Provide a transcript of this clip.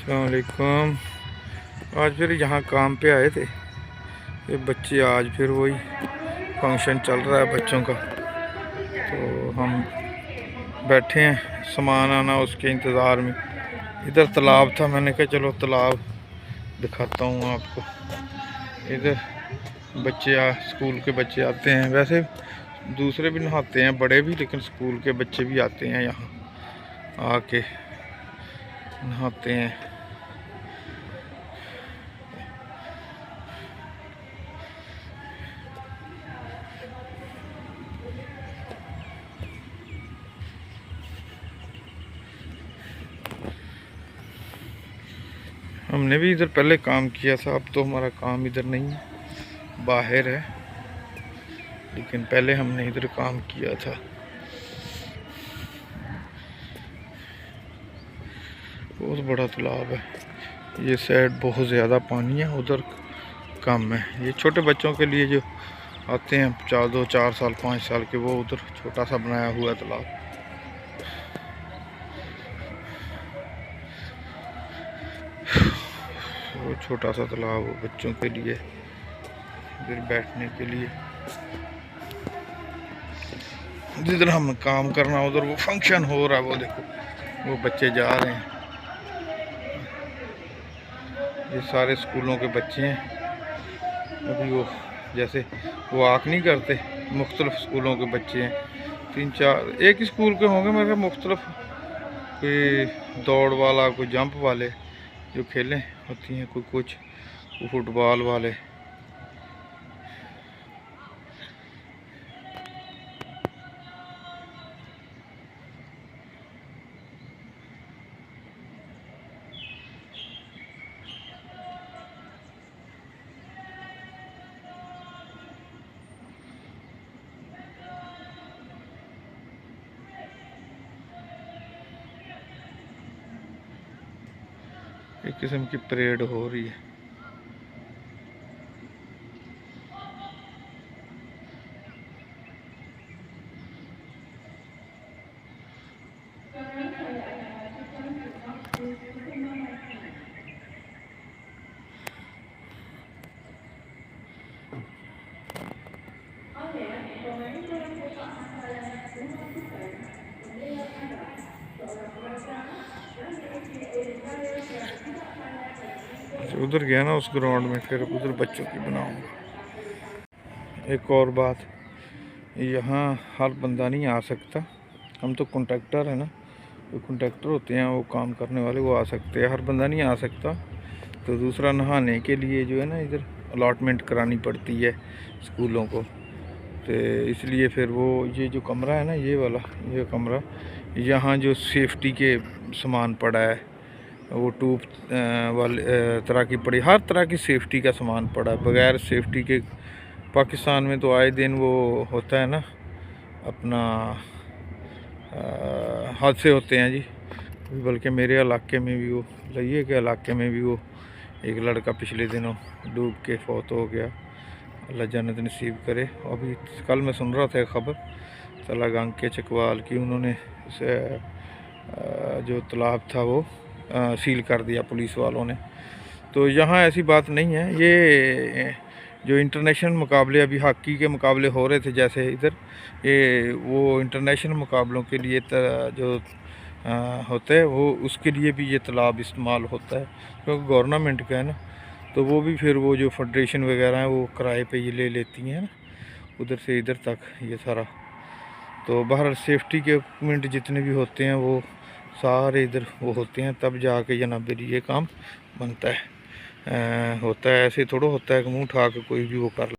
अस्सलाम वालेकुम। आज फिर यहाँ काम पे आए थे ये बच्चे। आज फिर वही फंक्शन चल रहा है बच्चों का, तो हम बैठे हैं सामान आना उसके इंतज़ार में। इधर तालाब था, मैंने कहा चलो तालाब दिखाता हूँ आपको। इधर बच्चे स्कूल के बच्चे आते हैं, वैसे दूसरे भी नहाते हैं, बड़े भी, लेकिन स्कूल के बच्चे भी आते हैं यहाँ आके नहाते हैं। हमने भी इधर पहले काम किया था, अब तो हमारा काम इधर नहीं है, बाहर है, लेकिन पहले हमने इधर काम किया था। बहुत बड़ा तालाब है, ये साइड बहुत ज़्यादा पानी है, उधर कम है। ये छोटे बच्चों के लिए जो आते हैं 4 साल 5 साल के, वो उधर छोटा सा बनाया हुआ है तालाब। वो छोटा सा तालाब वो बच्चों के लिए, इधर बैठने के लिए। जिधर हम काम करना उधर वो फंक्शन हो रहा है, वो देखो वो बच्चे जा रहे हैं। ये सारे स्कूलों के बच्चे हैं। अभी वो जैसे वो आक नहीं करते, मुख्तलिफ स्कूलों के बच्चे हैं, 3-4 एक ही स्कूल के होंगे मेरे, मुख्तलिफ, कोई दौड़ वाला, कोई जंप वाले जो खेलें होती हैं, कोई कुछ, कोई फुटबॉल वाले। एक किस्म की परेड हो रही है। उधर गया ना उस ग्राउंड में, फिर उधर बच्चों की बनाऊंगा। एक और बात, यहाँ हर बंदा नहीं आ सकता, हम तो कॉन्ट्रैक्टर है ना, जो कॉन्ट्रैक्टर होते हैं वो काम करने वाले, वो आ सकते हैं, हर बंदा नहीं आ सकता। तो दूसरा, नहाने के लिए जो है ना इधर अलॉटमेंट करानी पड़ती है स्कूलों को, तो इसलिए फिर वो ये जो कमरा है ना, ये वाला, ये कमरा, यहाँ जो सेफ्टी के सामान पड़ा है, वो ट्यूब वाले तरह की पड़ी, हर तरह की सेफ्टी का सामान पड़ा है। बगैर सेफ्टी के पाकिस्तान में तो आए दिन वो होता है ना, अपना हादसे होते हैं जी। बल्कि मेरे इलाके में भी, वो लइए के इलाके में भी, वो एक लड़का पिछले दिनों डूब के फौत हो गया, अल्लाह जन्नत नसीब करे। अभी कल मैं सुन रहा था खबर तलागंग के चकवाल की, उन्होंने जो तालाब था वो सील कर दिया पुलिस वालों ने। तो यहाँ ऐसी बात नहीं है। ये जो इंटरनेशनल मुकाबले अभी हॉकी के मुकाबले हो रहे थे, जैसे इधर, ये वो इंटरनेशनल मुकाबलों के लिए जो होता है, वो उसके लिए भी ये तालाब इस्तेमाल होता है, क्योंकि गवर्नमेंट का है ना, तो वो भी फिर वो जो फेडरेशन वगैरह हैं वो किराए पे ये ले लेती हैं ना, उधर से इधर तक ये सारा। तो बाहर सेफ्टी के इक्विपमेंट जितने भी होते हैं वो सारे इधर वो होते हैं, तब जाके जनाब ये काम बनता है। होता है ऐसे थोड़ा होता है कि मुँह उठा के कोई भी वो कर